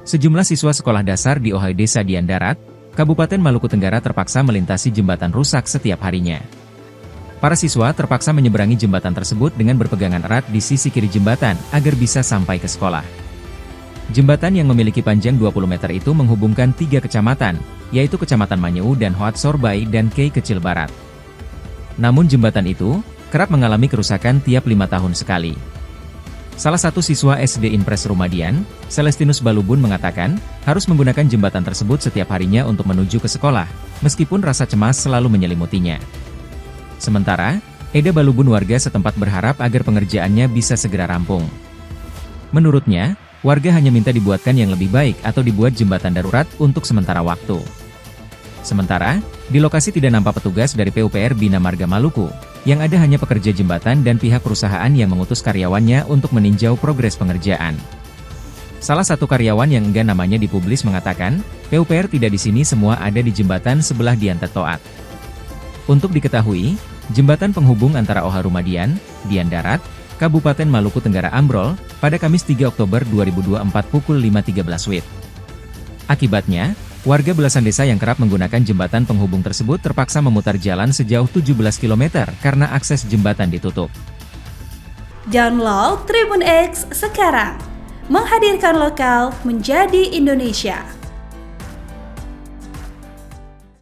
Sejumlah siswa sekolah dasar di Ohio Desa Dian Darat, Kabupaten Maluku Tenggara terpaksa melintasi jembatan rusak setiap harinya. Para siswa terpaksa menyeberangi jembatan tersebut dengan berpegangan erat di sisi kiri jembatan agar bisa sampai ke sekolah. Jembatan yang memiliki panjang 20 meter itu menghubungkan 3 kecamatan, yaitu Kecamatan Manyeu dan Hoat Sorbai dan Kei Kecil Barat. Namun jembatan itu kerap mengalami kerusakan tiap 5 tahun sekali. Salah satu siswa SD Impres Rumadian, Celestinus Balubun mengatakan, harus menggunakan jembatan tersebut setiap harinya untuk menuju ke sekolah, meskipun rasa cemas selalu menyelimutinya. Sementara, Eda Balubun warga setempat berharap agar pengerjaannya bisa segera rampung. Menurutnya, warga hanya minta dibuatkan yang lebih baik atau dibuat jembatan darurat untuk sementara waktu. Sementara, di lokasi tidak nampak petugas dari PUPR Bina Marga Maluku, yang ada hanya pekerja jembatan dan pihak perusahaan yang mengutus karyawannya untuk meninjau progres pengerjaan. Salah satu karyawan yang enggan namanya dipublis mengatakan, PUPR tidak di sini, semua ada di jembatan sebelah Dian Tetoat. Untuk diketahui, jembatan penghubung antara Ohio Rumadian, Dian Darat, Kabupaten Maluku Tenggara ambrol pada Kamis 3 Oktober 2024 pukul 5.13 WIB. Akibatnya, warga belasan desa yang kerap menggunakan jembatan penghubung tersebut terpaksa memutar jalan sejauh 17 km karena akses jembatan ditutup. Download Tribun X sekarang, menghadirkan lokal menjadi Indonesia.